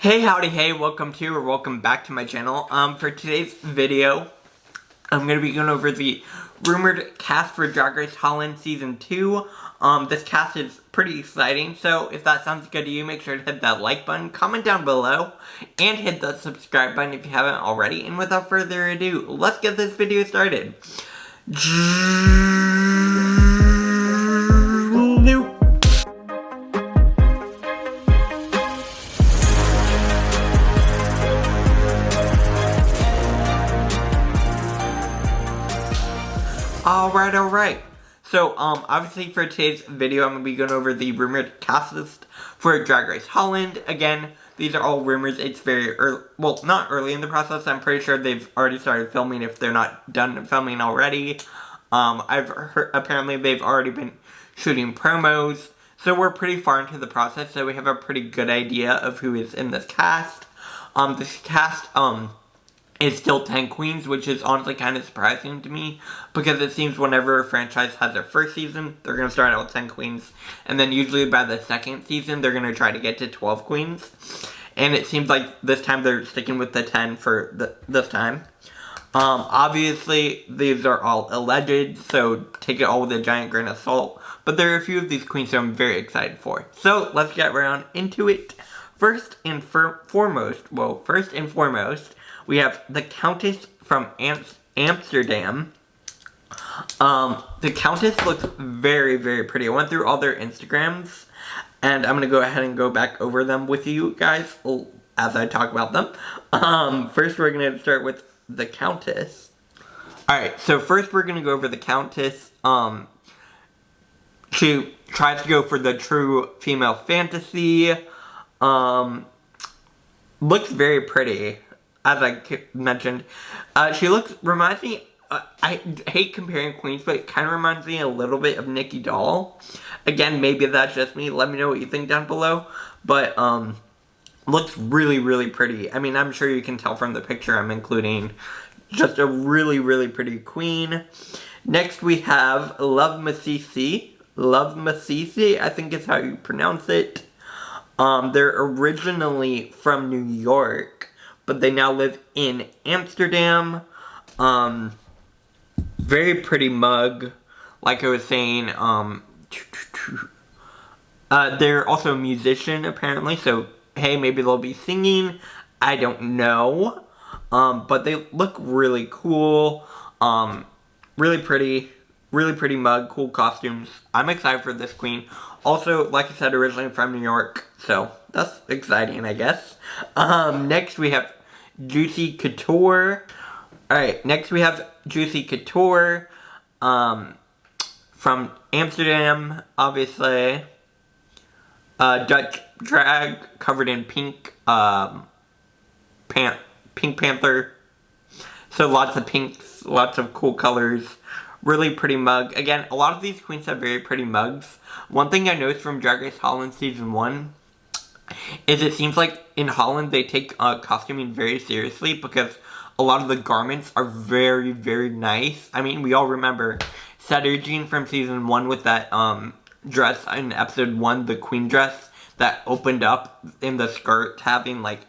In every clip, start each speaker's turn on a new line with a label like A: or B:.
A: Hey, howdy, hey, welcome to or welcome back to my channel. For today's video, I'm going to be going over the rumored cast for Drag Race Holland Season 2. This cast is pretty exciting, so if that sounds good to you, make sure to hit that like button, comment down below, and hit the subscribe button if you haven't already. And without further ado, let's get this video started. Alright. So, obviously for today's video, I'm going to be going over the rumored cast list for Drag Race Holland. Again, these are all rumors. It's very early, well, not early in the process. I'm pretty sure they've already started filming if they're not done filming already. I've heard, apparently they've already been shooting promos. So we're pretty far into the process, so we have a pretty good idea of who is in this cast. This cast, is still 10 queens, which is honestly kind of surprising to me, because it seems whenever a franchise has their first season, they're going to start out with 10 queens, and then usually by the second season, they're going to try to get to 12 queens, and it seems like this time they're sticking with the 10 for this time. Obviously, these are all alleged, so take it all with a giant grain of salt, but there are a few of these queens that I'm very excited for. So, let's get around into it. First and foremost, we have the Countess from Amsterdam. The Countess looks very, very pretty. I went through all their Instagrams, and I'm going to go ahead and go back over them with you guys as I talk about them. First, we're going to start with the Countess. Alright, so first we're going to go over the Countess. She tries to go for the true female fantasy. Looks very pretty. As I mentioned, she reminds me, I hate comparing queens, but it kind of reminds me a little bit of Nikki Doll. Again, maybe that's just me. Let me know what you think down below. But, looks really, really pretty. I mean, I'm sure you can tell from the picture I'm including. Just a really, really pretty queen. Next, we have Love Masisi. Love Masisi, I think is how you pronounce it. They're originally from New York, but they now live in Amsterdam. Very pretty mug, like I was saying. They're also a musician, apparently, so, hey, maybe they'll be singing. I don't know. But they look really cool. Really pretty mug, cool costumes. I'm excited for this queen. Also, like I said, originally from New York, so that's exciting, I guess. Next we have Juicy Couture. Alright, next we have Juicy Couture, from Amsterdam, obviously. Dutch drag, covered in pink, Pink Panther. So lots of pinks, lots of cool colors. Really pretty mug. Again, a lot of these queens have very pretty mugs. One thing I noticed from Drag Race Holland Season 1 is it seems like in Holland they take costuming very seriously, because a lot of the garments are very, very nice. I mean, we all remember Jean from Season 1 with that dress in Episode 1, the queen dress that opened up in the skirt, having like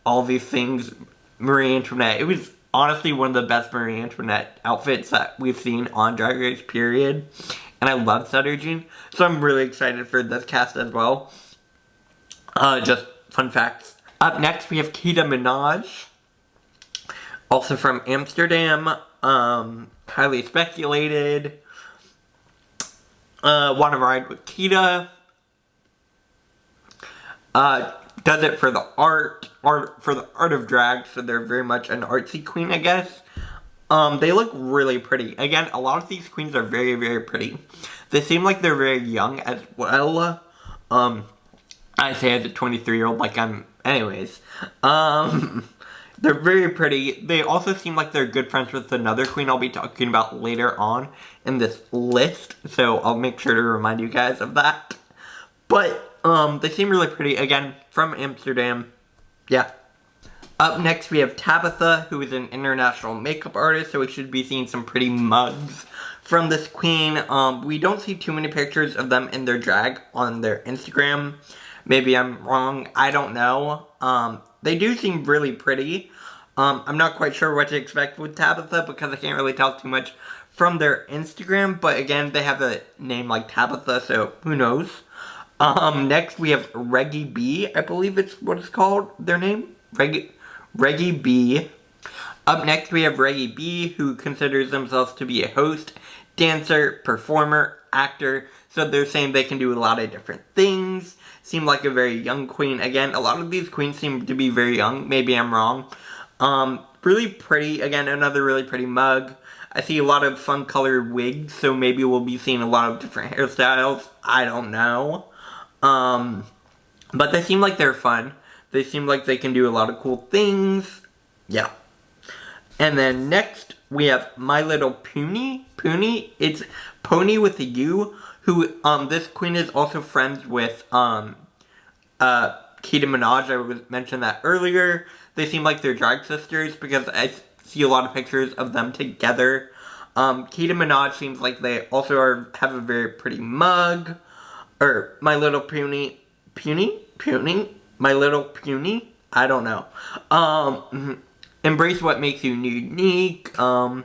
A: all these things. Marie Antoinette. It was honestly one of the best Marie Antoinette outfits that we've seen on Drag Race, period. And I love Jean, so I'm really excited for this cast as well. Just fun facts. Up next, we have Kita Minaj, also from Amsterdam. Highly speculated. Want to ride with Kita. Does it for the art of drag, so they're very much an artsy queen, I guess. They look really pretty. Again, a lot of these queens are very, very pretty. They seem like they're very young as well. I say as a 23-year-old, like I'm, anyways. They're very pretty. They also seem like they're good friends with another queen I'll be talking about later on in this list, so I'll make sure to remind you guys of that. But, they seem really pretty. Again, from Amsterdam. Yeah. Up next, we have Tabitha, who is an international makeup artist, so we should be seeing some pretty mugs from this queen. We don't see too many pictures of them in their drag on their Instagram. Maybe I'm wrong, I don't know. They do seem really pretty. I'm not quite sure what to expect with Tabitha because I can't really tell too much from their Instagram, but again, they have a name like Tabitha, so who knows. Next we have Reggie B, I believe it's what it's called, their name? Reggie B. Up next we have Reggie B, who considers themselves to be a host, dancer, performer, actor, so they're saying they can do a lot of different things. Seem like a very young queen. Again, a lot of these queens seem to be very young, maybe I'm wrong. Really pretty, again, another really pretty mug. I see a lot of fun colored wigs, so maybe we'll be seeing a lot of different hairstyles. I don't know. But they seem like they're fun. They seem like they can do a lot of cool things. Yeah. And then next, we have My Little Pony. It's Pony with a U, who, this queen is also friends with, Keita Minaj. I mentioned that earlier. They seem like they're drag sisters because I see a lot of pictures of them together. Keita Minaj seems like they also have a very pretty mug. Or, My Little Puny? My Little Puny? I don't know. Embrace what makes you unique. So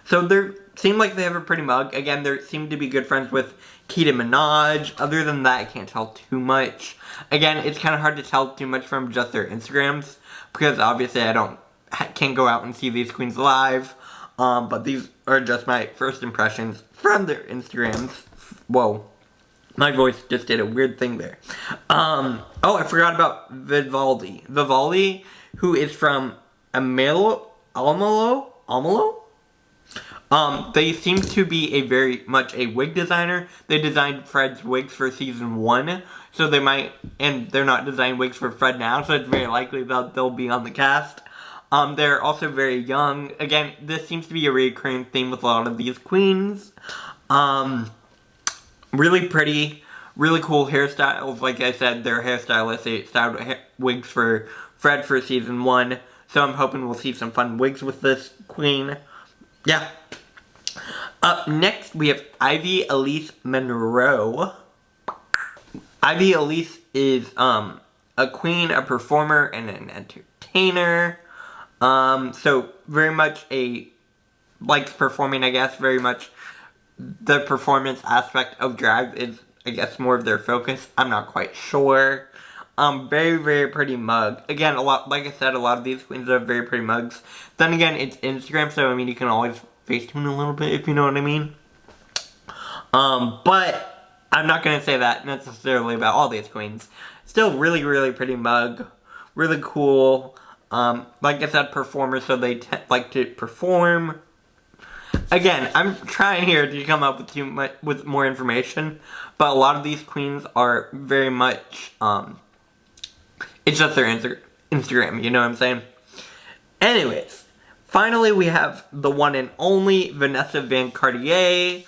A: they seem like they have a pretty mug. Again, they seem to be good friends with Keita Minaj. Other than that, I can't tell too much. Again, it's kind of hard to tell too much from just their Instagrams because obviously I can't go out and see these queens live. But these are just my first impressions from their Instagrams. Whoa. My voice just did a weird thing there. Oh, I forgot about Vivaldi. Vivaldi, who is from Almelo? They seem to be very much a wig designer. They designed Fred's wigs for season 1. So they might, and they're not designing wigs for Fred now, so it's very likely that they'll be on the cast. They're also very young. Again, this seems to be a recurring theme with a lot of these queens. Really pretty, really cool hairstyles. Like I said, their hairstylists, they styled wigs for Fred for season 1. So I'm hoping we'll see some fun wigs with this queen. Yeah. Up next, we have Ivy Elise Monroe. Ivy Elise is a queen, a performer, and an entertainer. So very much likes performing, I guess, very much. The performance aspect of drag is, I guess, more of their focus. I'm not quite sure. Very, very pretty mug. Again, like I said, a lot of these queens have very pretty mugs. Then again, it's Instagram, so I mean, you can always Facetune a little bit, if you know what I mean. But I'm not going to say that necessarily about all these queens. Still really, really pretty mug. Really cool. Like I said, performers, so they like to perform. Again, I'm trying here to come up with more information, but a lot of these queens are very much, it's just their Instagram, you know what I'm saying? Anyways, finally we have the one and only Vanessa Van Cartier.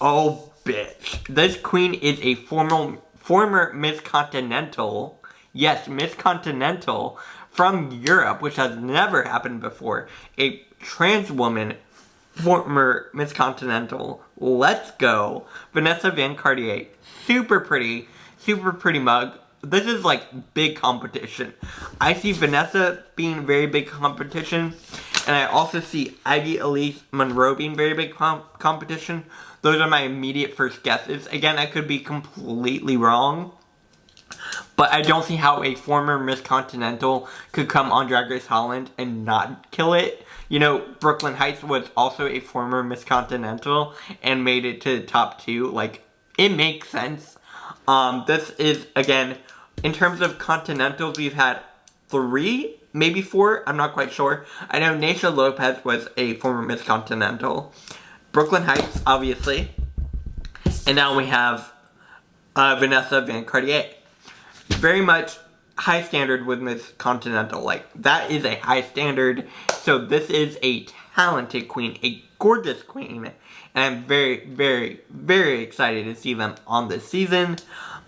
A: Oh, bitch. This queen is a former Miss Continental. Yes, Miss Continental from Europe, which has never happened before. A trans woman, former Miss Continental. Let's go. Vanessa Van Cartier. Super pretty mug. This is like big competition. I see Vanessa being very big competition. And I also see Ivy Elise Monroe being very big competition. Those are my immediate first guesses. Again, I could be completely wrong. But I don't see how a former Miss Continental could come on Drag Race Holland and not kill it. You know, Brooklyn Heights was also a former Miss Continental and made it to the top 2. Like, it makes sense. This is, again, in terms of Continentals, we've had 3, maybe 4, I'm not quite sure. I know Naysha Lopez was a former Miss Continental. Brooklyn Heights, obviously. And now we have Vanessa Van Cartier. Very much high standard with Miss Continental. Like, that is a high standard. So this is a talented queen, a gorgeous queen. And I'm very, very, very excited to see them on this season.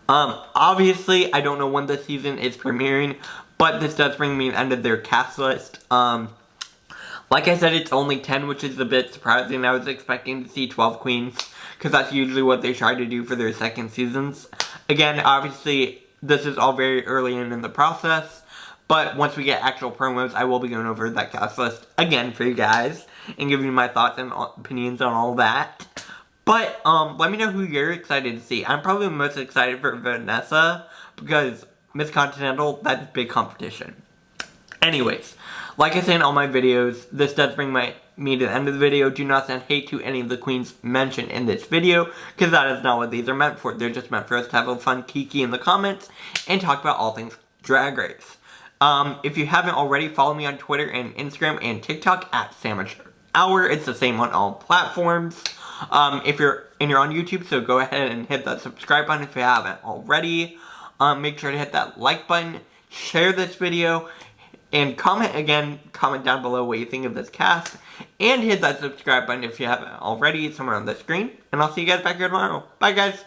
A: Obviously, I don't know when the season is premiering, but this does bring me to the end of their cast list. Like I said, it's only 10, which is a bit surprising. I was expecting to see 12 queens, because that's usually what they try to do for their second seasons. Again, obviously, this is all very early in the process. But once we get actual promos, I will be going over that cast list again for you guys and giving you my thoughts and opinions on all that. But let me know who you're excited to see. I'm probably most excited for Vanessa because Miss Continental, that's big competition. Anyways, like I say in all my videos, this does bring me to the end of the video. Do not send hate to any of the queens mentioned in this video, because that is not what these are meant for. They're just meant for us to have a fun kiki in the comments and talk about all things Drag Race. If you haven't already, follow me on Twitter and Instagram and TikTok at @SandwichHour. It's the same on all platforms. If you're on YouTube, so go ahead and hit that subscribe button if you haven't already. Make sure to hit that like button, share this video, and comment down below what you think of this cast, and hit that subscribe button if you haven't already, somewhere on the screen. And I'll see you guys back here tomorrow. Bye, guys.